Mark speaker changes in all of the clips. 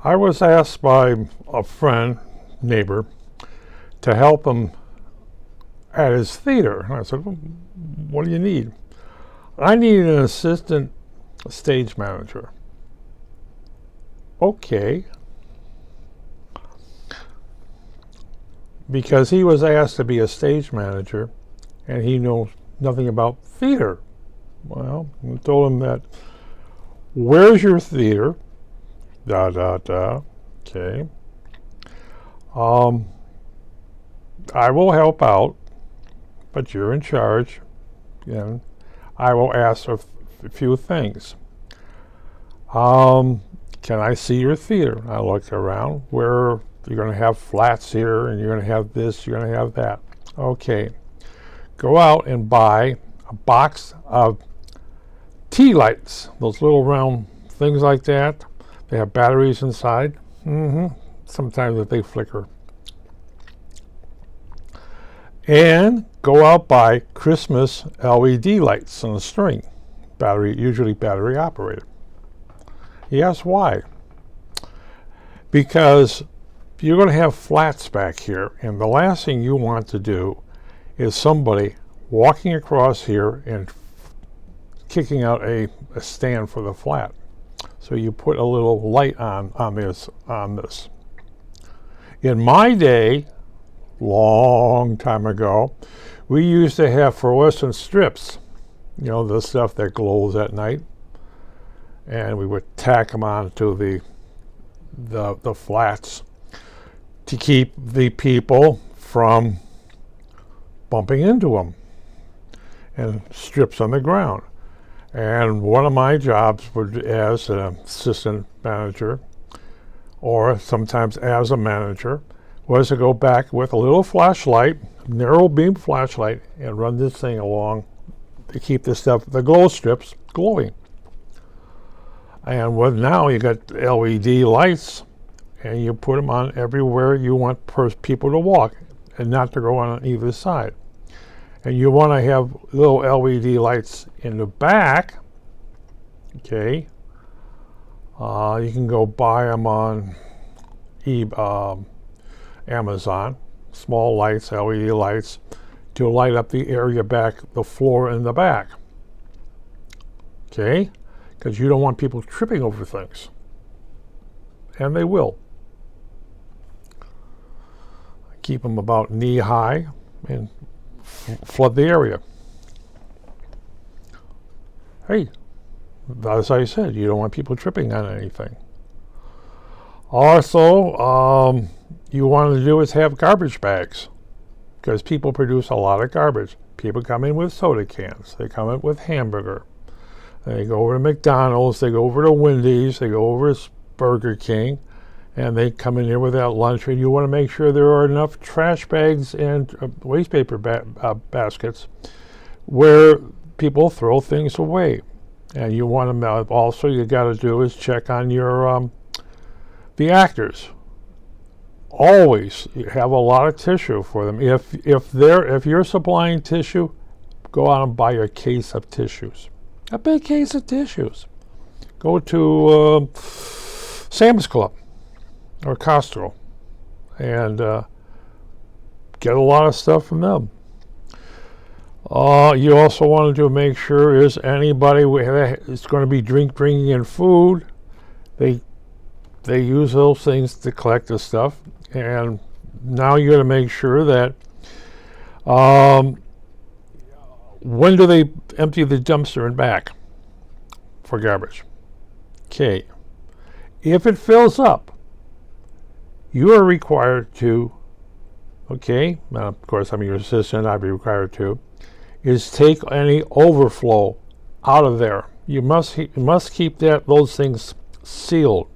Speaker 1: I was asked by a friend, neighbor, to help him at his theater. And I said, well, what do you need? I need an assistant stage manager. Okay. Because he was asked to be a stage manager and he knows nothing about theater. Well, I told him that, where's your theater? Okay. I will help out, but you're in charge, and I will ask a few things. Can I see your theater? I looked around where you're going to have flats here, and you're going to have this, you're going to have that. Okay. Go out and buy a box of tea lights, those little round things like that. They have batteries inside. Sometimes they flicker. And go out buy Christmas LED lights on a string, usually battery operated. He asked why. Because you're going to have flats back here, and the last thing you want to do is somebody walking across here and kicking out a stand for the flat. So you put a little light on this. In my day, long time ago, we used to have fluorescent strips, the stuff that glows at night, and we would tack them onto the flats to keep the people from bumping into them, and strips on the ground. And one of my jobs as an assistant manager, or sometimes as a manager, was to go back with a little flashlight, narrow beam flashlight, and run this thing along to keep the glow strips glowing. And now you got LED lights, and you put them on everywhere you want people to walk and not to go on either side. And you want to have little LED lights in the back. Okay. You can go buy them on Amazon, small lights, LED lights, to light up the area back, the floor in the back. Okay? Because you don't want people tripping over things. And they will. Keep them about knee high and flood the area. Hey, as I said, you don't want people tripping on anything. Also, you want to do is have garbage bags, because people produce a lot of garbage. People come in with soda cans. They come in with hamburger. They go over to McDonald's. They go over to Wendy's. They go over to Burger King. And they come in here with that lunch, and you want to make sure there are enough trash bags and waste paper baskets where people throw things away. And you want to also, you got to do is check on your the actors. Always have a lot of tissue for them. If you're supplying tissue, go out and buy a case of tissues, a big case of tissues. Go to Sam's Club or Costco and get a lot of stuff from them. You also want to make sure is anybody is going to be bringing in food. They use those things to collect the stuff, and now you got to make sure that when do they empty the dumpster and back for garbage? Okay, if it fills up, you are required to, okay, now of course I'm your assistant, I'd be required to, is take any overflow out of there. You must keep those things sealed.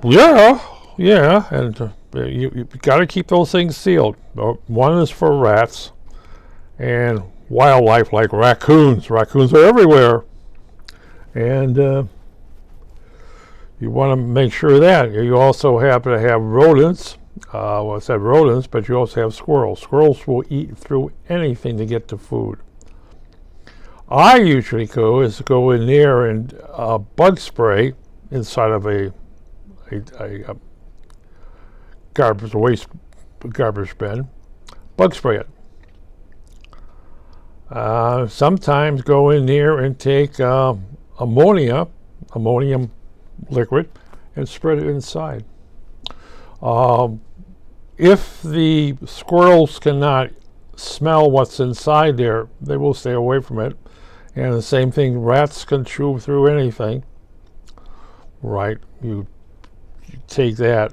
Speaker 1: Yeah, and you got to keep those things sealed. One is for rats and wildlife like raccoons. Raccoons are everywhere, and you want to make sure that. You also happen to have rodents. Well, I said rodents, but you also have squirrels. Squirrels will eat through anything to get to food. I usually go in there and bug spray inside of a garbage bin, bug spray it. Sometimes go in there and take ammonium liquid, and spread it inside. If the squirrels cannot smell what's inside there, they will stay away from it. And the same thing, rats can chew through anything. Right, you take that.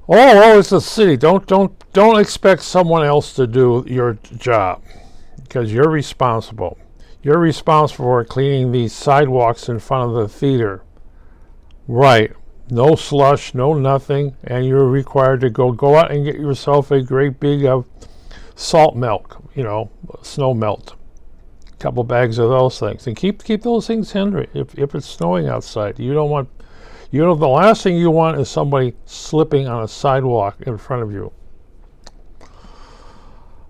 Speaker 1: Oh, it's a city. Don't expect someone else to do your job, because you're responsible. You're responsible for cleaning these sidewalks in front of the theater. Right. No slush, no nothing, and you're required to go out and get yourself a great big of salt melt, snow melt. A couple bags of those things, and keep those things handy. If it's snowing outside, the last thing you want is somebody slipping on a sidewalk in front of you.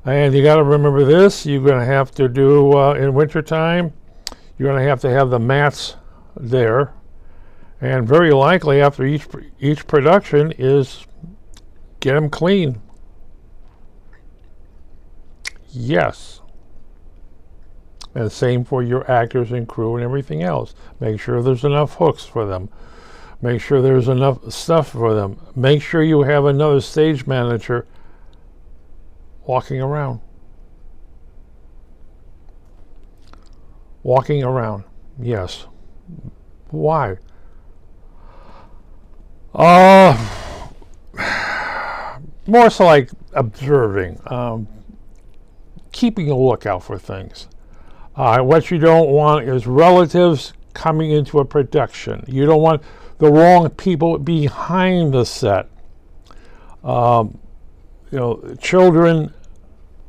Speaker 1: And you got to remember this: you're going to have to do in wintertime. You're going to have the mats there. And very likely after each production is get them clean. Yes. And same for your actors and crew and everything else. Make sure there's enough hooks for them. Make sure there's enough stuff for them. Make sure you have another stage manager walking around. Walking around. Yes. Why? More so like observing, keeping a lookout for things. What you don't want is relatives coming into a production. You don't want the wrong people behind the set. Children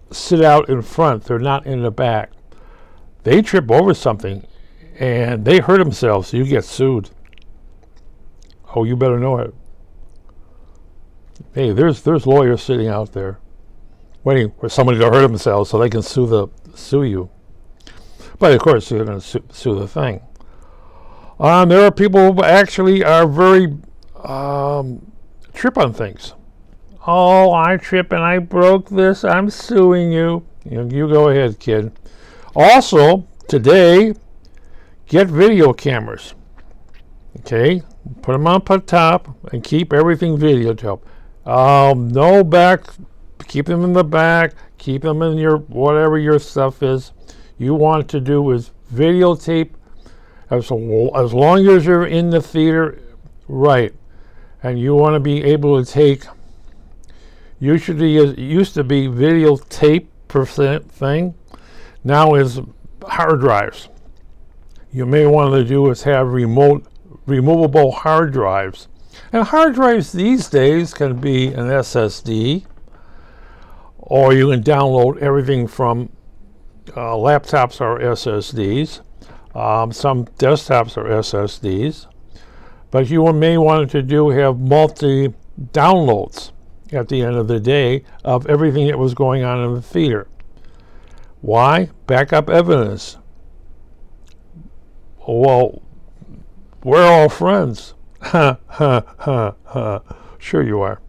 Speaker 1: sit out in front. They're not in the back. They trip over something and they hurt themselves, so you get sued. Oh, you better know it. Hey, there's lawyers sitting out there waiting for somebody to hurt themselves so they can sue you. But of course, you're going to sue the thing. There are people who actually are very trip on things. Oh, I trip and I broke this. I'm suing you. You go ahead, kid. Also, today, get video cameras. Okay, put them on top and keep everything videotaped. No back, keep them in the back, keep them in your, whatever your stuff is. You want to do is videotape as long as you're in the theater, right. And you want to be able to take, usually it used to be videotape % thing, now is hard drives. You may want to do is have removable hard drives. And hard drives these days can be an SSD, or you can download everything from laptops are SSDs. Some desktops are SSDs. But you may want to have multi downloads at the end of the day of everything that was going on in the theater. Why? Backup evidence. Well, we're all friends. Ha, ha, ha, ha. Sure you are.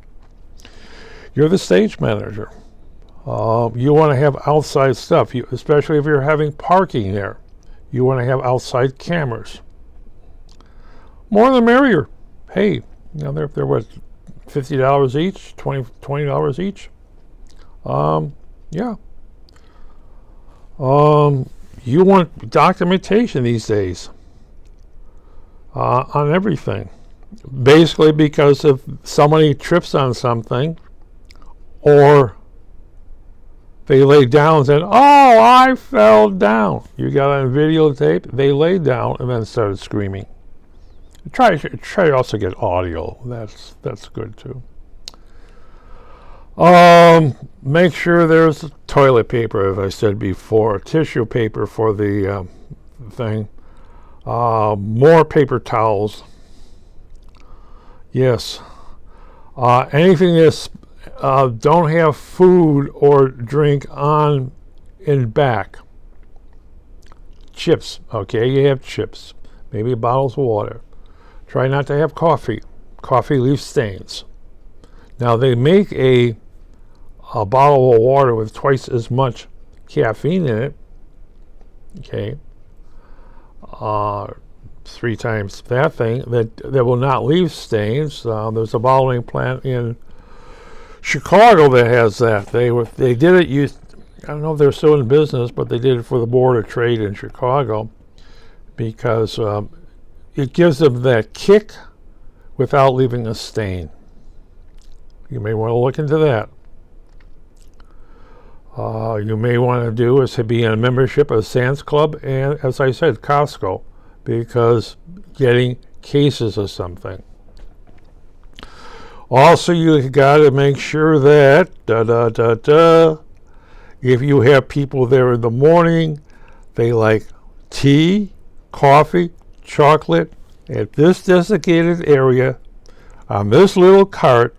Speaker 1: You're the stage manager. You want to have outside stuff, especially if you're having parking there. You want to have outside cameras. More the merrier. Hey, they're what, $50 each, $20 each? Yeah. You want documentation these days on everything. Basically, because if somebody trips on something, or they lay down and said, "Oh, I fell down." You got on videotape. They laid down and then started screaming. Try to also get audio. That's good too. Make sure there's toilet paper, as I said before, tissue paper for the thing. More paper towels. Yes. Anything that's don't have food or drink on in back. Chips. Okay, you have chips. Maybe bottles of water. Try not to have coffee. Coffee leaves stains. Now they make a bottle of water with twice as much caffeine in it. Okay. 3 times that thing that will not leave stains. There's a bottling plant in Chicago that has that. They did it. I don't know if they're still in business, but they did it for the Board of Trade in Chicago because it gives them that kick without leaving a stain. You may want to look into that. You may want to do is to be in a membership of Sam's Club and, as I said, Costco, because getting cases of something. Also, you got to make sure that if you have people there in the morning, they like tea, coffee, chocolate at this designated area on this little cart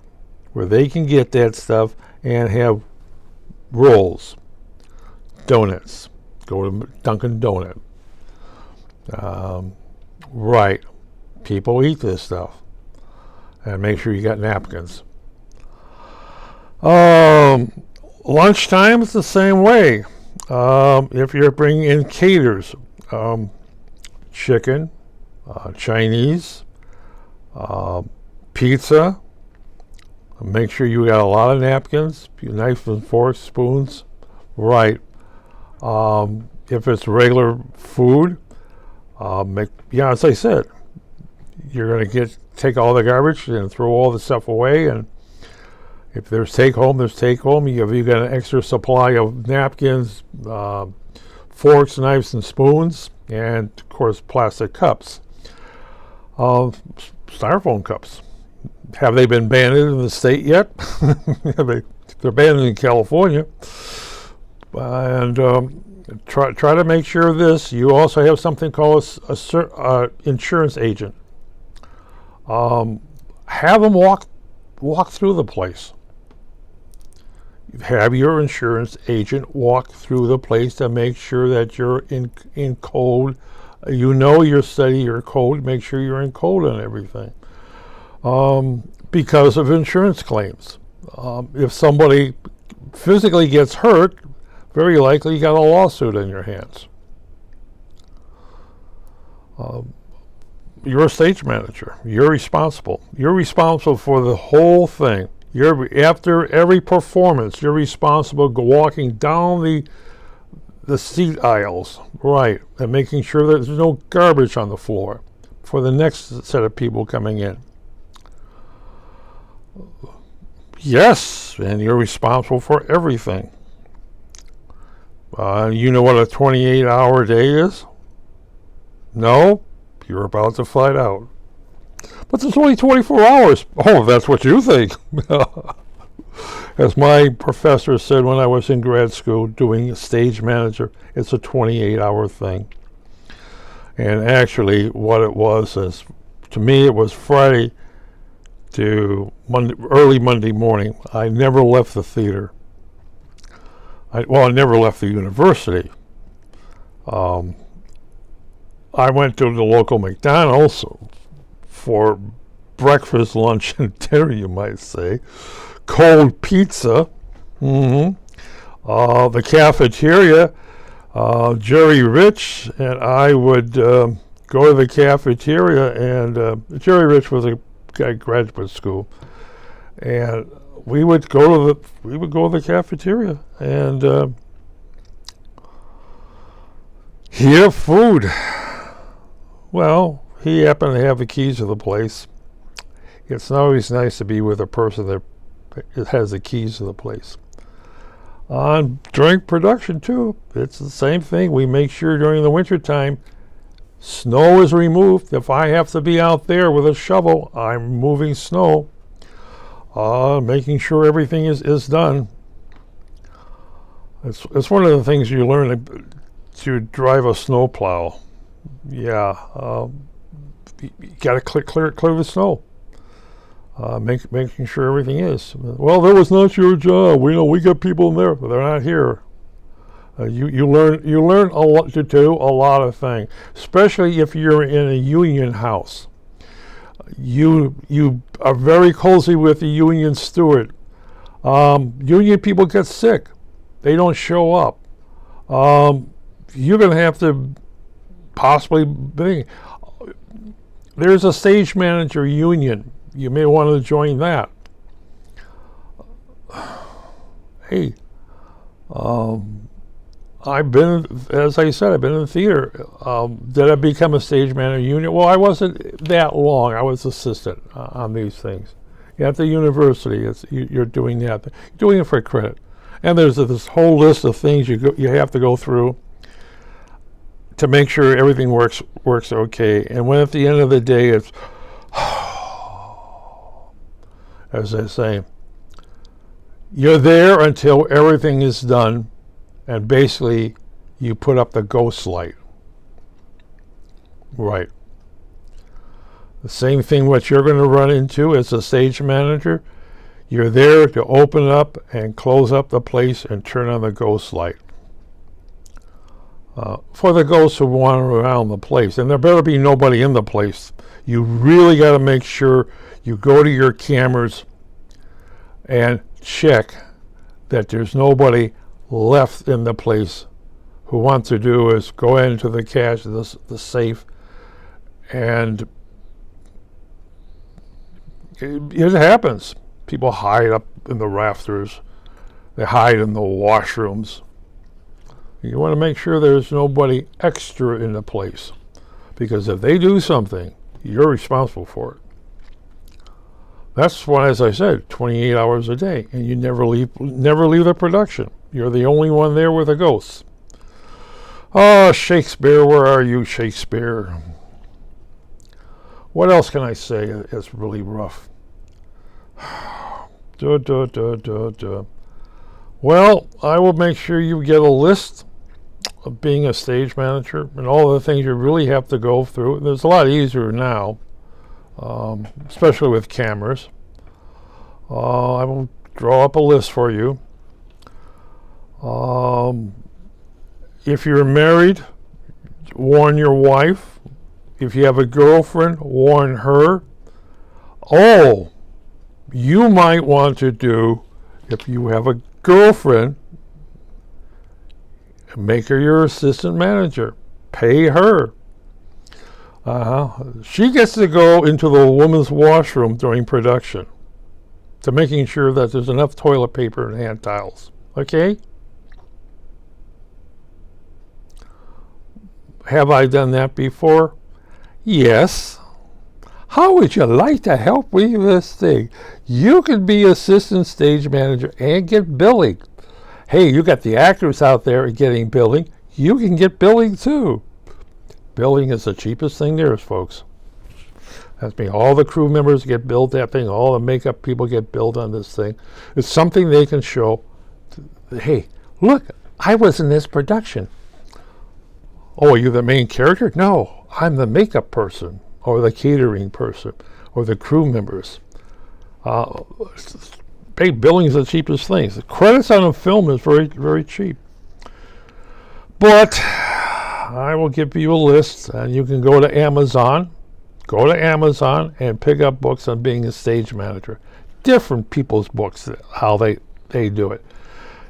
Speaker 1: where they can get that stuff and have rolls, donuts. Go to Dunkin' Donut. Right. People eat this stuff. And make sure you got napkins. Lunchtime is the same way. If you're bringing in caters, chicken, Chinese, pizza, make sure you got a lot of napkins, knives and forks, spoons. Right. If it's regular food, as I said, you're going to take all the garbage and throw all the stuff away. And if there's take home, there's take home. You got an extra supply of napkins, forks, knives, and spoons, and of course plastic cups, styrofoam cups. Have they been banned in the state yet? They're banned in California. And try to make sure this. You also have something called a insurance agent. Have them walk through the place. Have your insurance agent walk through the place to make sure that you're in code. You know your study, your code. Make sure you're in code on everything. Because of insurance claims. If somebody physically gets hurt, very likely you got a lawsuit in your hands. You're a stage manager. You're responsible. You're responsible for the whole thing. After every performance, you're responsible walking down the seat aisles, right, and making sure that there's no garbage on the floor for the next set of people coming in. Yes, and you're responsible for everything. You know what a 28-hour day is? No? You're about to find out. But there's only 24 hours. Oh, that's what you think. As my professor said when I was in grad school doing stage manager, it's a 28-hour thing. And actually what it was is, to me, it was Friday to early Monday morning. I never left the theater. I never left the university. I went to the local McDonald's for breakfast, lunch, and dinner, you might say. Cold pizza. The cafeteria, Jerry Rich and I would go to the cafeteria, and Jerry Rich was a guy at graduate school, and we would go to the cafeteria and heat up food. Well, he happened to have the keys to the place. It's not always nice to be with a person that has the keys to the place. On drink production too, it's the same thing. We make sure during the winter time, snow is removed. If I have to be out there with a shovel, I'm removing snow. Making sure everything is done. It's one of the things you learn to drive a snow plow. Yeah, you got to clear the snow. Making sure everything is. Well, that was not your job. We got people in there, but they're not here. You learn a lot to do a lot of things, especially if you're in a union house. You are very closely with the union steward. Union people get sick. They don't show up. You're going to have to possibly bring. There's a stage manager union. You may want to join that. Hey, I've been, as I said, I've been in the theater. Did I become a stage manager union? Well, I wasn't that long. I was assistant on these things. At the university, you're doing that. You're doing it for credit. And there's this whole list of things you have to go through to make sure everything works okay. And when at the end of the day, it's, as they say, you're there until everything is done, and basically you put up the ghost light. Right. The same thing what you're going to run into as a stage manager. You're there to open up and close up the place and turn on the ghost light. For the ghosts who wander around the place, and there better be nobody in the place. You really got to make sure you go to your cameras and check that there's nobody left in the place. Who want to do is go into the cache, the safe, and it happens. People hide up in the rafters. They hide in the washrooms. You want to make sure there's nobody extra in the place, because if they do something, you're responsible for it. That's why, as I said, 28 hours a day, and you never leave the production. You're the only one there with the ghosts. Oh, Shakespeare, where are you, Shakespeare? What else can I say? It's really rough. Well, I will make sure you get a list of being a stage manager and all the things you really have to go through. There's a lot easier now, especially with cameras. I will draw up a list for you. If you're married, warn your wife. If you have a girlfriend, warn her. Oh, you might want to do, if you have a girlfriend, make her your assistant manager. Pay her. She gets to go into the woman's washroom during production, to making sure that there's enough toilet paper and hand towels. Okay? Have I done that before? Yes. How would you like to help with this thing? You could be assistant stage manager and get billing. Hey, you got the actors out there getting billing. You can get billing too. Billing is the cheapest thing there is, folks. That's me. All the crew members get billed that thing. All the makeup people get billed on this thing. It's something they can show. Hey, look, I was in this production. Oh, are you the main character? No, I'm the makeup person, or the catering person, or the crew members. Billing is the cheapest thing. The credits on a film is very, very cheap. But I will give you a list, and you can go to Amazon. Go to Amazon and pick up books on being a stage manager. Different people's books, how they do it.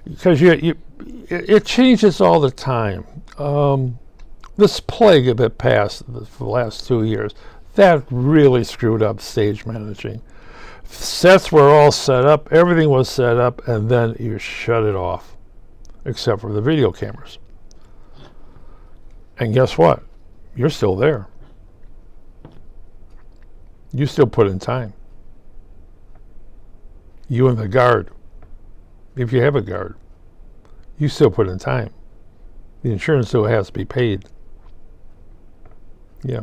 Speaker 1: Because it changes all the time. This plague that passed for the last 2 years, that really screwed up stage managing. Sets were all set up, everything was set up, and then you shut it off, except for the video cameras. And guess what? You're still there. You still put in time. You and the guard, if you have a guard, you still put in time. The insurance still has to be paid. Yeah.